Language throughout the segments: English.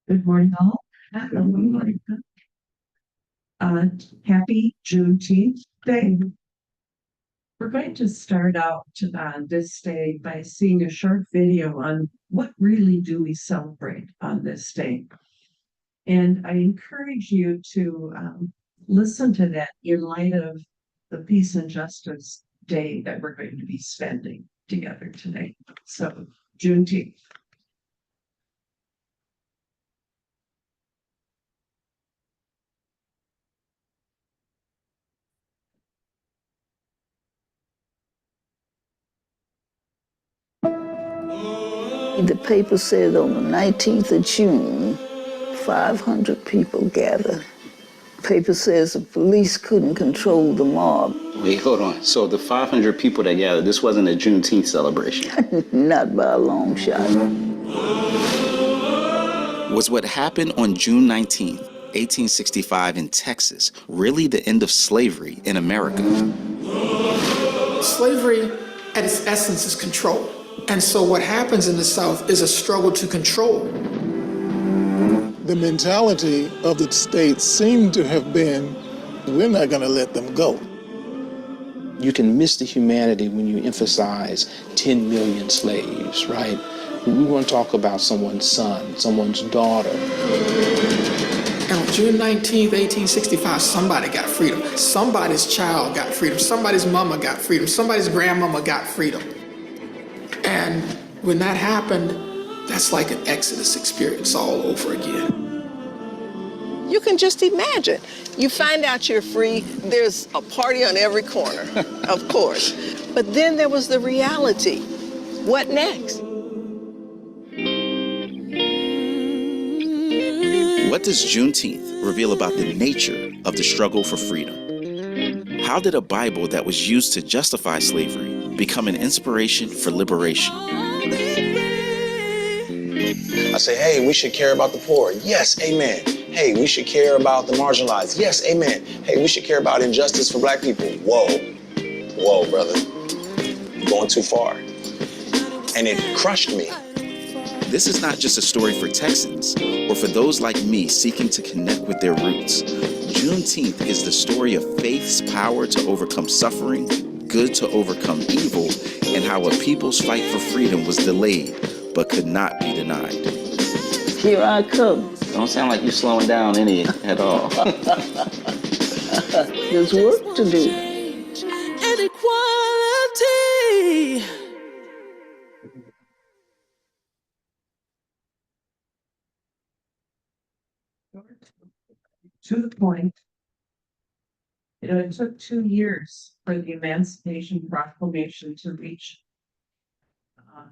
Good morning, all. Uh, Happy Juneteenth Day. We're going to start out on this day by seeing a short video on what really do we celebrate on this day. And I encourage you to listen to that in light of the Peace and Justice Day that we're going to be spending together today. So, Juneteenth. The paper said on the 19th of June, 500 people gathered. The paper says the police couldn't control the mob. Wait, hold on. So the 500 people that gathered, this wasn't a Juneteenth celebration? Not by a long shot. Was what happened on June 19th, 1865 in Texas really the end of slavery in America? Slavery at its essence is control. And so what happens in the South is a struggle to control. The mentality of the state seemed to have been, we're not going to let them go. You can miss the humanity when you emphasize 10 million slaves, right? We want to talk about someone's son, someone's daughter. And on June 19th, 1865, somebody got freedom. Somebody's child got freedom. Somebody's mama got freedom. Somebody's grandmama got freedom. And when that happened, that's like an Exodus experience all over again. You can just imagine. You find out you're free, there's a party on every corner, of course. But then there was the reality. What next? What does Juneteenth reveal about the nature of the struggle for freedom? How did a Bible that was used to justify slavery become an inspiration for liberation? I say, hey, we should care about the poor. Yes, amen. Hey, we should care about the marginalized. Yes, amen. Hey, we should care about injustice for black people. Whoa, whoa, brother. You're going too far. And it crushed me. This is not just a story for Texans or for those like me seeking to connect with their roots. Juneteenth is the story of faith's power to overcome suffering, good to overcome evil, and how a people's fight for freedom was delayed but could not be denied. Here I come. Don't sound like you're slowing down any at all. There's work to do. Inequality. To the point, it took 2 years for the Emancipation Proclamation to reach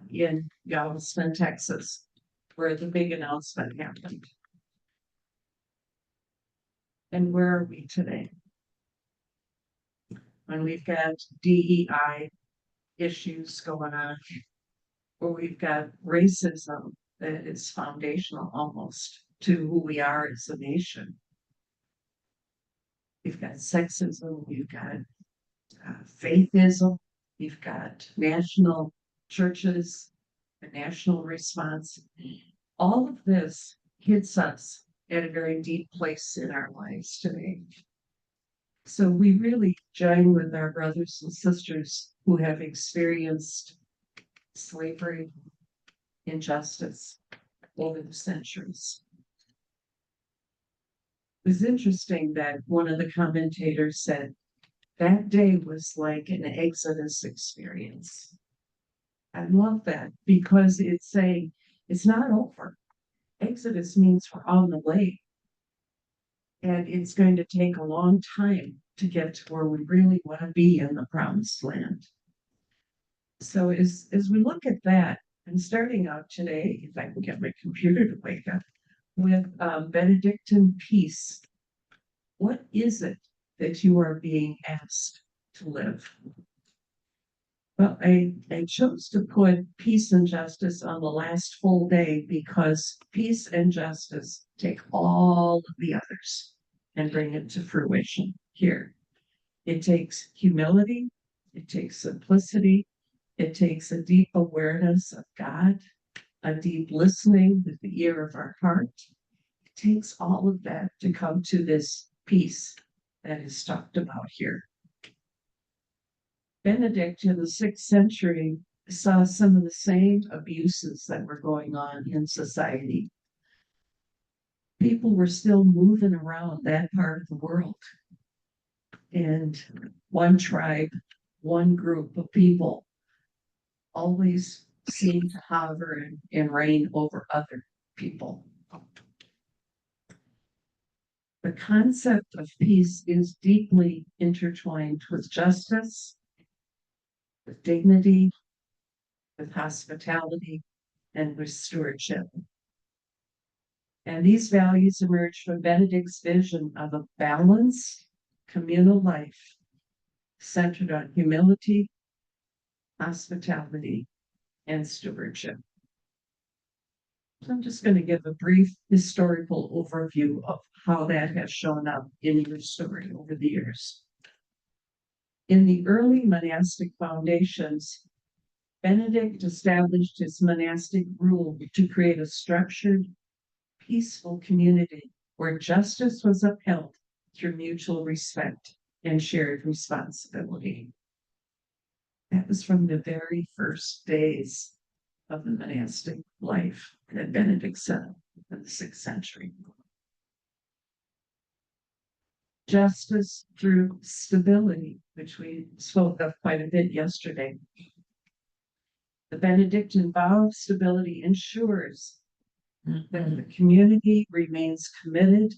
in Galveston, Texas, where the big announcement happened. And where are we today? When we've got DEI issues going on, where we've got racism that is foundational almost to who we are as a nation. We've got sexism, we've got faithism, we've got national churches, a national response. All of this hits us at a very deep place in our lives today. So we really join with our brothers and sisters who have experienced slavery, injustice over the centuries. It was interesting that one of the commentators said that day was like an Exodus experience. I love that because it's saying it's not over. Exodus means we're on the way. And it's going to take a long time to get to where we really want to be in the promised land. So as we look at that, I'm starting out today, if I can get my computer to wake up, with Benedictine peace. What is it that you are being asked to live? Well, I chose to put peace and justice on the last full day because peace and justice take all of the others and bring it to fruition here. It takes humility, it takes simplicity, it takes a deep awareness of God, a deep listening with the ear of our heart, It takes all of that to come to this peace that is talked about here. Benedict in the 6th century saw some of the same abuses that were going on in society. People were still moving around that part of the world. And one tribe, one group of people always seemed to hover and reign over other people. The concept of peace is deeply intertwined with justice, with dignity, with hospitality, and with stewardship. And these values emerge from Benedict's vision of a balanced communal life centered on humility, hospitality, and stewardship. So I'm just going to give a brief historical overview of how that has shown up in your story over the years. In the early monastic foundations, Benedict established his monastic rule to create a structured, peaceful community where justice was upheld through mutual respect and shared responsibility. That was from the very first days of the monastic life that Benedict set up in the 6th century. Justice through stability, which we spoke of quite a bit yesterday. The Benedictine vow of stability ensures that the community remains committed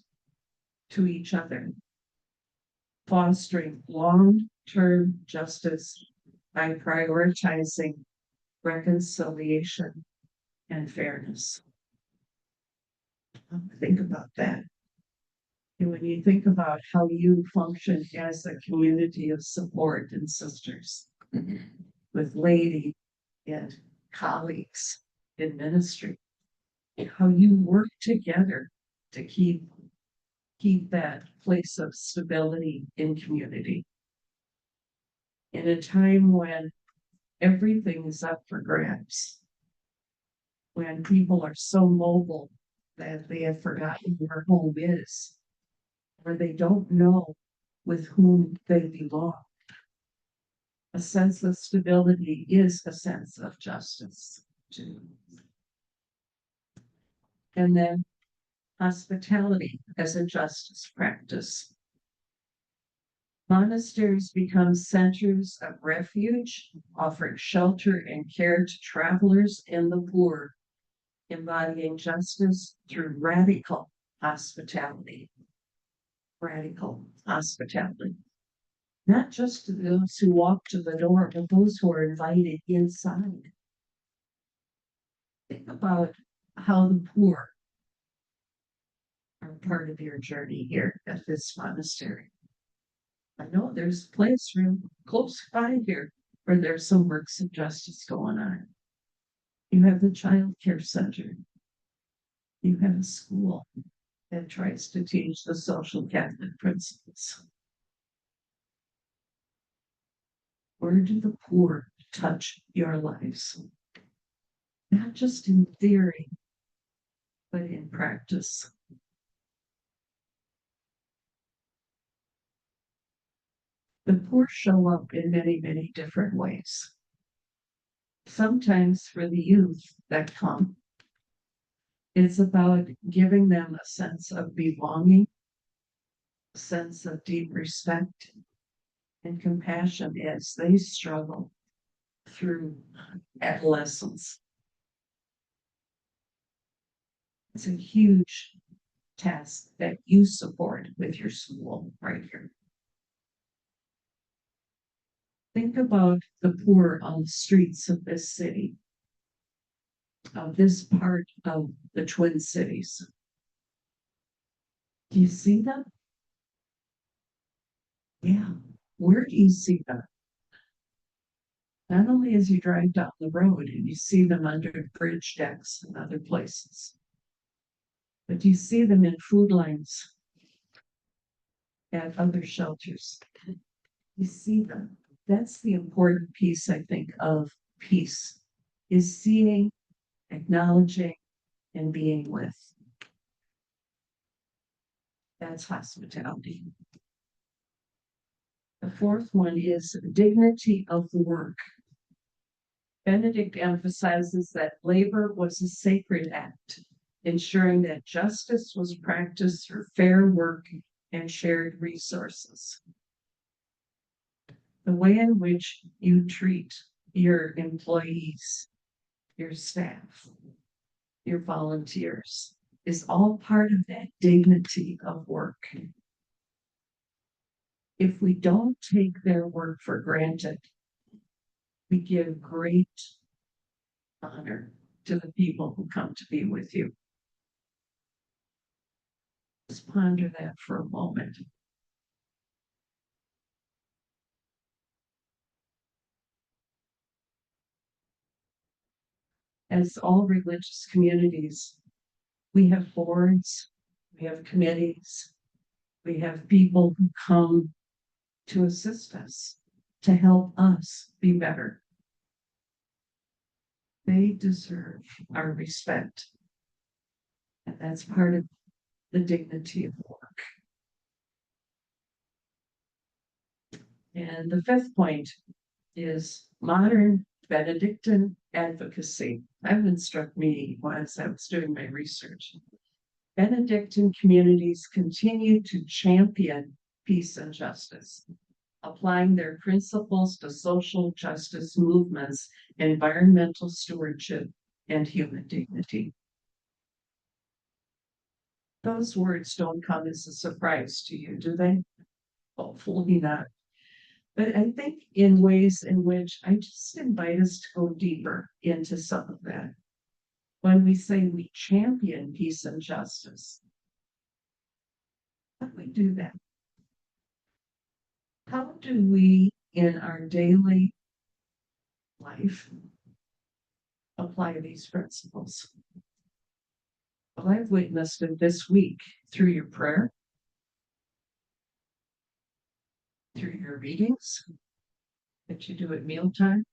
to each other, fostering long-term justice by prioritizing reconciliation and fairness. Think about that. And when you think about how you function as a community of support and sisters, with laity and colleagues in ministry, how you work together to keep that place of stability in community. In a time when everything is up for grabs, when people are so mobile that they have forgotten where home is, or they don't know with whom they belong. A sense of stability is a sense of justice, too. And then hospitality as a justice practice. Monasteries become centers of refuge, offering shelter and care to travelers and the poor, embodying justice through radical hospitality. Radical hospitality. Not just to those who walk to the door, but those who are invited inside. Think about how the poor are part of your journey here at this monastery. I know there's a place close by here where there's some works of justice going on. You have the child care center. You have a school that tries to teach the social Catholic principles. Where do the poor touch your lives? Not just in theory, but in practice. The poor show up in many, many different ways. Sometimes for the youth that come, it's about giving them a sense of belonging, a sense of deep respect and compassion as they struggle through adolescence. It's a huge task that you support with your school right here. Think about the poor on the streets of this city, of this part of the Twin Cities. Do you see them? Yeah. Where do you see them? Not only as you drive down the road and you see them under bridge decks and other places, but you see them in food lines at other shelters. You see them. That's the important piece, I think, of peace, is seeing, acknowledging, and being with. That's hospitality. The fourth one is dignity of work. Benedict emphasizes that labor was a sacred act, ensuring that justice was practiced through fair work and shared resources. The way in which you treat your employees, your staff, your volunteers is all part of that dignity of work. If we don't take their work for granted, we give great honor to the people who come to be with you. Just ponder that for a moment. As all religious communities, we have boards, we have committees, we have people who come to assist us, to help us be better. They deserve our respect. And that's part of the dignity of work. And the fifth point is modern Benedictine advocacy. That one struck me as I was doing my research. Benedictine communities continue to champion peace and justice, applying their principles to social justice movements, environmental stewardship, and human dignity. Those words don't come as a surprise to you, do they? Hopefully not. But I think in ways in which I just invite us to go deeper into some of that. When we say we champion peace and justice, how do we do that? How do we, in our daily life, apply these principles? Well, I've witnessed it this week through your prayer, through your readings that you do at mealtime,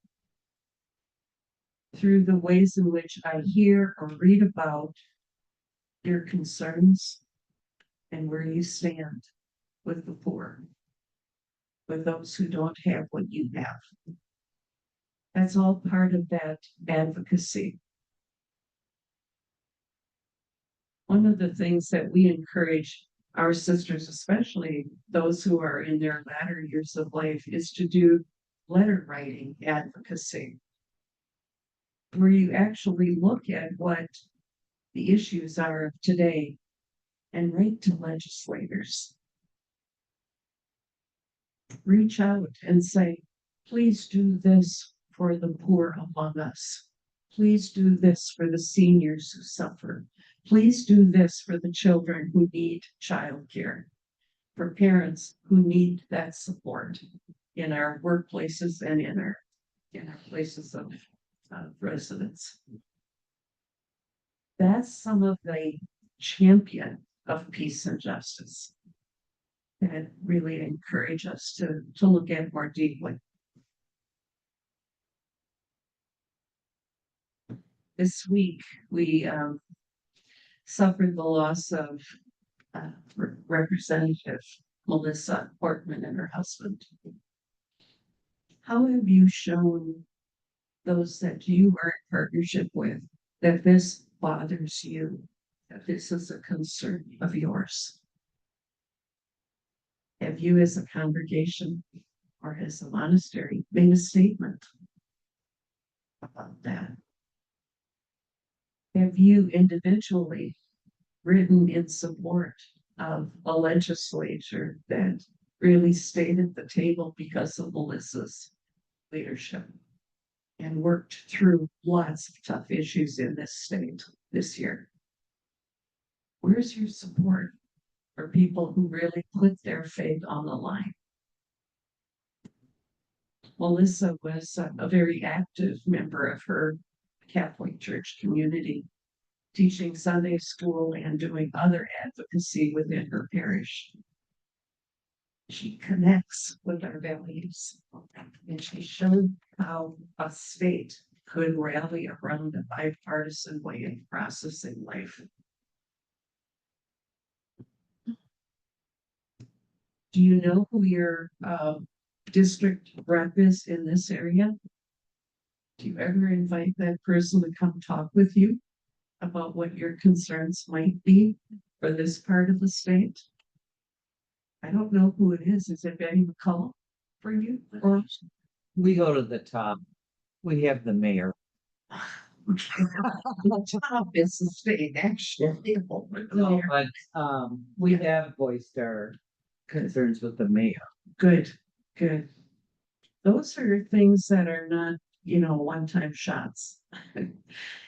through the ways in which I hear or read about your concerns and where you stand with the poor, with those who don't have what you have. That's all part of that advocacy. One of the things that we encourage our sisters, especially those who are in their latter years of life, is to do letter writing advocacy, where you actually look at what the issues are of today and write to legislators. Reach out and say, please do this for the poor among us. Please do this for the seniors who suffer. Please do this for the children who need childcare, for parents who need that support in our workplaces and in our places of residence. That's some of the champion of peace and justice that really encourage us to look at more deeply. This week, we suffered the loss of Representative Melissa Portman and her husband. How have you shown those that you are in partnership with that this bothers you, that this is a concern of yours? Have you as a congregation or as a monastery made a statement about that? Have you individually written in support of a legislature that really stayed at the table because of Melissa's leadership and worked through lots of tough issues in this state this year? Where's your support for people who really put their faith on the line? Melissa was a very active member of her Catholic Church community, teaching Sunday school and doing other advocacy within her parish. She connects with our values, and she showed how a state could rally around a bipartisan way of processing life. Do you know who your district rep is in this area? Do you ever invite that person to come talk with you about what your concerns might be for this part of the state? I don't know who it is. Is it Betty McCullough for you? Or We go to the top. We have the mayor. the top is the state actually. No, but we have voiced our concerns with the mayor. Good, good. Those are things that are not, one-time shots.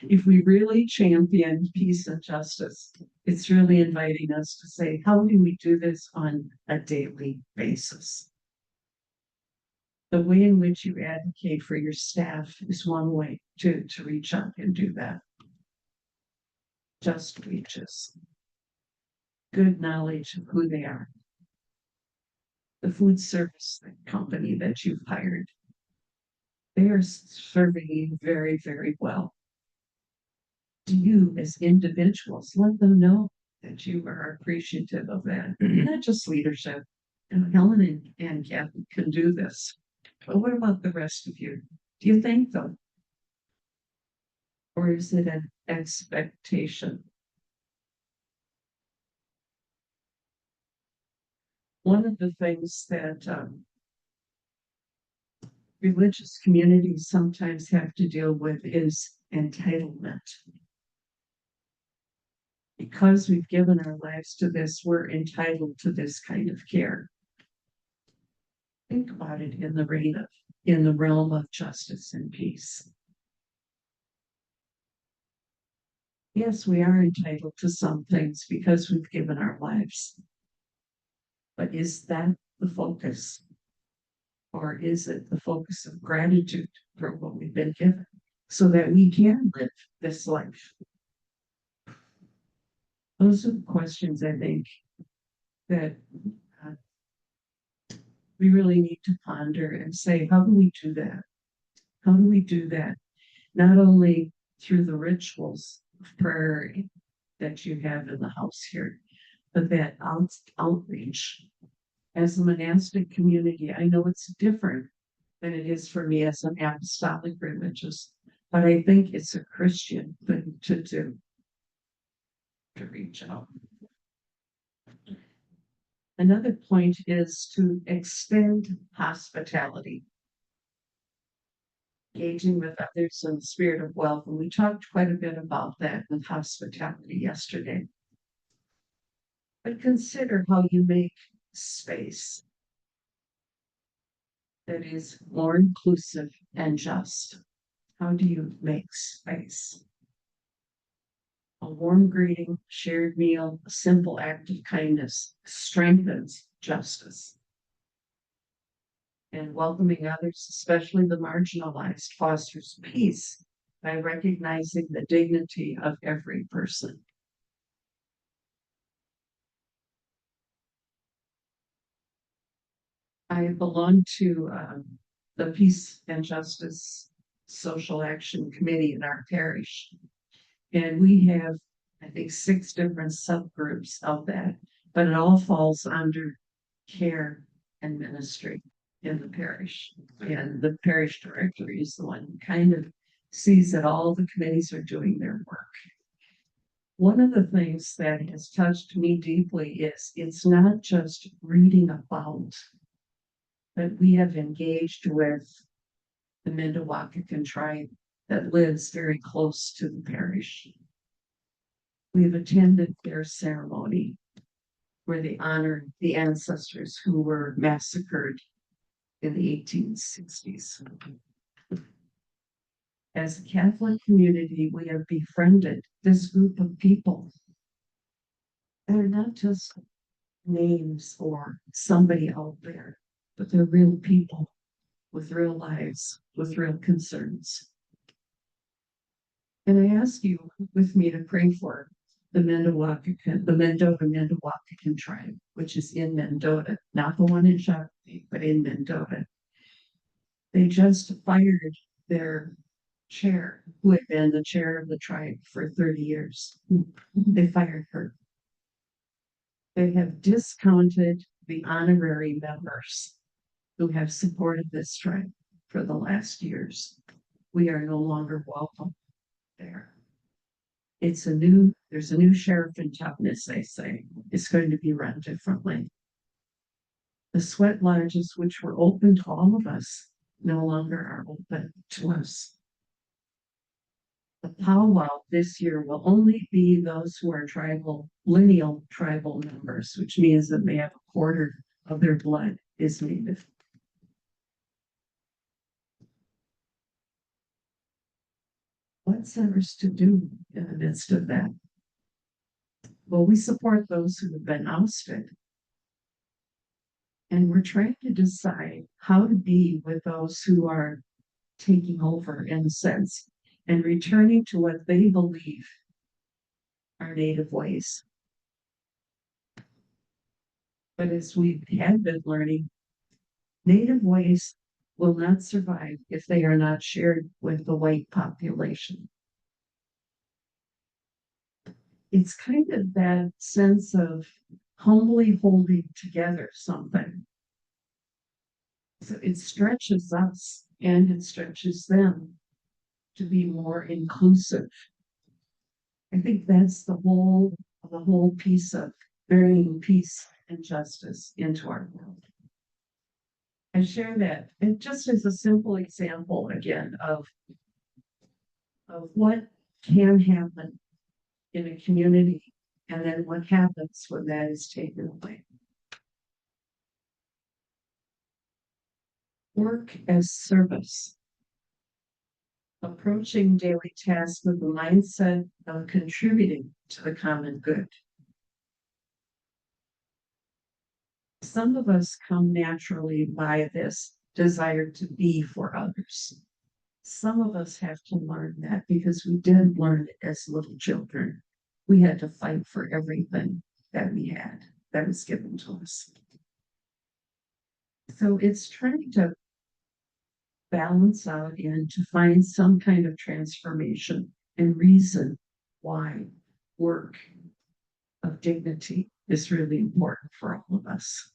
If we really champion peace and justice, it's really inviting us to say, how do we do this on a daily basis? The way in which you advocate for your staff is one way to reach out and do that. Just reaches. Good knowledge of who they are. The food service company that you've hired, they are serving you very, very well. Do you, as individuals, let them know that you are appreciative of that, not just leadership. And Helen and Kathy can do this. But what about the rest of you? Do you thank them? Or is it an expectation? One of the things that religious communities sometimes have to deal with is entitlement. Because we've given our lives to this, we're entitled to this kind of care. Think about it in the realm of justice and peace. Yes, we are entitled to some things because we've given our lives. But is that the focus? Or is it the focus of gratitude for what we've been given so that we can live this life? Those are the questions I think that we really need to ponder and say, how do we do that? How do we do that? Not only through the rituals of prayer that you have in the house here, but that outreach. As a monastic community, I know it's different than it is for me as an apostolic religious, but I think it's a Christian thing to do, to reach out. Another point is to extend hospitality, engaging with others in the spirit of welcome. We talked quite a bit about that with hospitality yesterday. But consider how you make space that is more inclusive and just. How do you make space? A warm greeting, shared meal, a simple act of kindness strengthens justice. And welcoming others, especially the marginalized, fosters peace by recognizing the dignity of every person. I belong to the Peace and Justice Social Action Committee in our parish. And we have, I think, 6 different subgroups of that, but it all falls under care and ministry in the parish. And the parish director is the one who kind of sees that all the committees are doing their work. One of the things that has touched me deeply is it's not just reading about, but we have engaged with the Mendawakakan tribe that lives very close to the parish. We've attended their ceremony where they honored the ancestors who were massacred in the 1860s. As a Catholic community, we have befriended this group of people. They're not just names or somebody out there, but they're real people with real lives, with real concerns. And I ask you with me to pray for the Mendota-Mendawakakan tribe, which is in Mendota, not the one in Shakopee, but in Mendota. They just fired their chair, who had been the chair of the tribe for 30 years. They fired her. They have discounted the honorary members who have supported this tribe for the last years. We are no longer welcome there. There's a new sheriff in town, as they say. It's going to be run differently. The sweat lodges, which were open to all of us, no longer are open to us. The powwow this year will only be those who are lineal tribal members, which means that they have a quarter of their blood is native. What's ours to do in the midst of that? Well, we support those who have been ousted. And we're trying to decide how to be with those who are taking over, in a sense, and returning to what they believe are native ways. But as we have been learning, native ways will not survive if they are not shared with the white population. It's kind of that sense of humbly holding together something. So it stretches us and it stretches them to be more inclusive. I think that's the whole piece of bringing peace and justice into our world. I share that, and just as a simple example again of what can happen in a community, and then what happens when that is taken away. Work as service. Approaching daily tasks with the mindset of contributing to the common good. Some of us come naturally by this desire to be for others. Some of us have to learn that because we didn't learn it as little children. We had to fight for everything that we had that was given to us. So it's trying to balance out and to find some kind of transformation and reason why work of dignity is really important for all of us.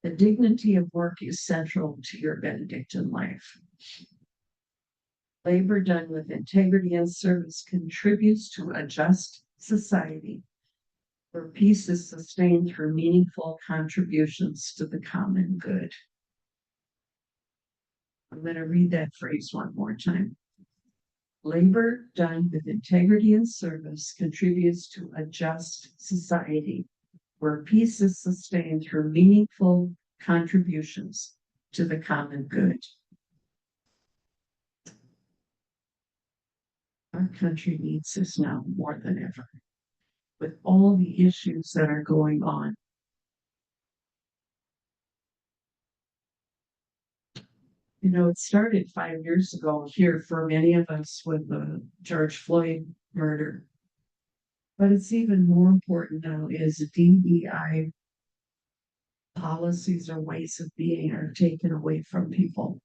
The dignity of work is central to your Benedictine life. Labor done with integrity and service contributes to a just society where peace is sustained through meaningful contributions to the common good. I'm going to read that phrase one more time. Labor done with integrity and service contributes to a just society where peace is sustained through meaningful contributions to the common good. Our country needs this now more than ever, with all the issues that are going on. You know, it started 5 years ago here for many of us with the George Floyd murder. But it's even more important now is DEI policies or ways of being are taken away from people.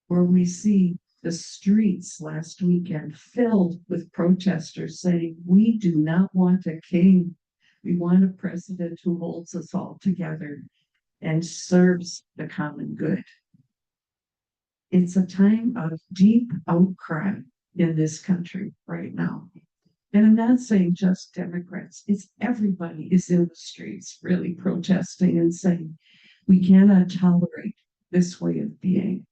Where we see the streets last weekend filled with protesters saying, we do not want a king. We want a president who holds us all together and serves the common good. It's a time of deep outcry in this country right now. And I'm not saying just Democrats, it's everybody is in the streets really protesting and saying, we cannot tolerate this way of being.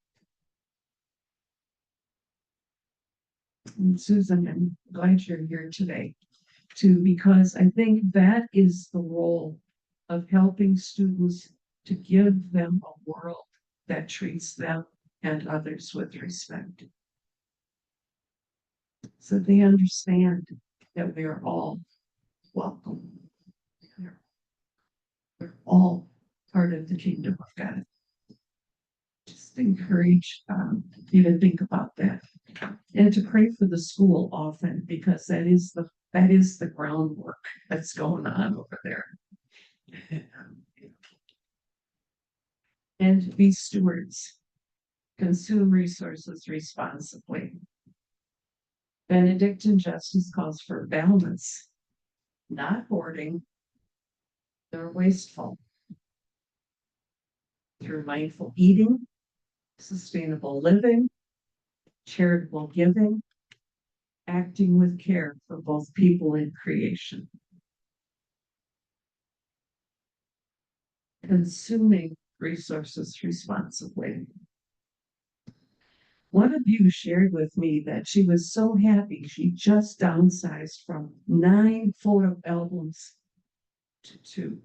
And Susan, I'm glad you're here today too, because I think that is the role of helping students to give them a world that treats them and others with respect. So they understand that we are all welcome. We're all part of the kingdom of God. Just encourage you to think about that and to pray for the school often, because that is the groundwork that's going on over there. And be stewards. Consume resources responsibly. Benedictine justice calls for balance, not hoarding, nor wasteful. Through mindful eating, sustainable living, charitable giving, acting with care for both people and creation. Consuming resources responsibly. One of you shared with me that she was so happy she just downsized from 9 photo albums to 2.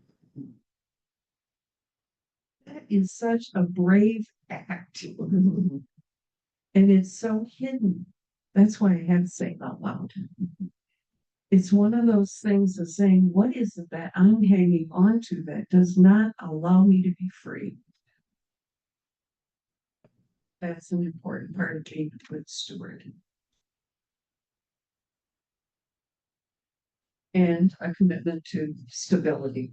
That is such a brave act. And it's so hidden. That's why I had to say it out loud. It's one of those things of saying, what is it that I'm hanging on to that does not allow me to be free? That's an important part of being a good steward. And a commitment to stability.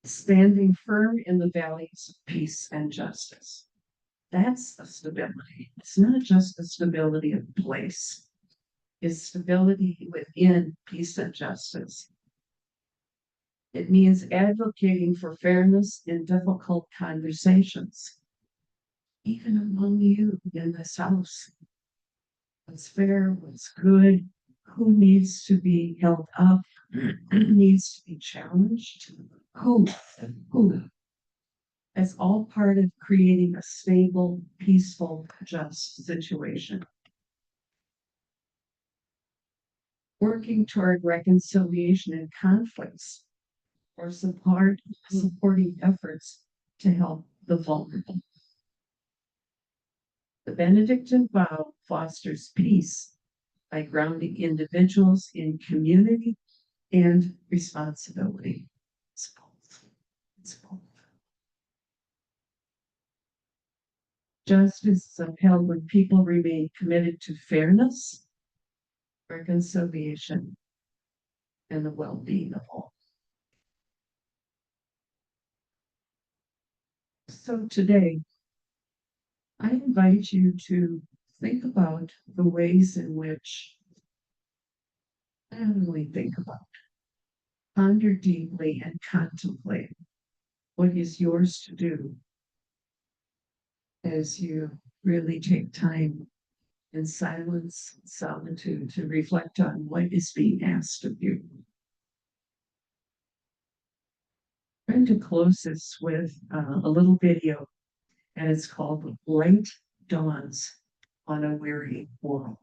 Standing firm in the values of peace and justice. That's a stability. It's not just the stability of place. It's stability within peace and justice. It means advocating for fairness in difficult conversations, even among you in this house. What's fair, what's good, who needs to be held up, needs to be challenged, who. As all part of creating a stable, peaceful, just situation. Working toward reconciliation in conflicts or supporting efforts to help the vulnerable. The Benedictine vow fosters peace by grounding individuals in community and responsibility. It's both. It's both. Justice is upheld when people remain committed to fairness, reconciliation, and the well-being of all. So today, I invite you to think about the ways in which, not only think about, ponder deeply and contemplate what is yours to do as you really take time in silence, solitude to reflect on what is being asked of you. I'm going to close this with a little video, and it's called Light Dawns on a Weary World.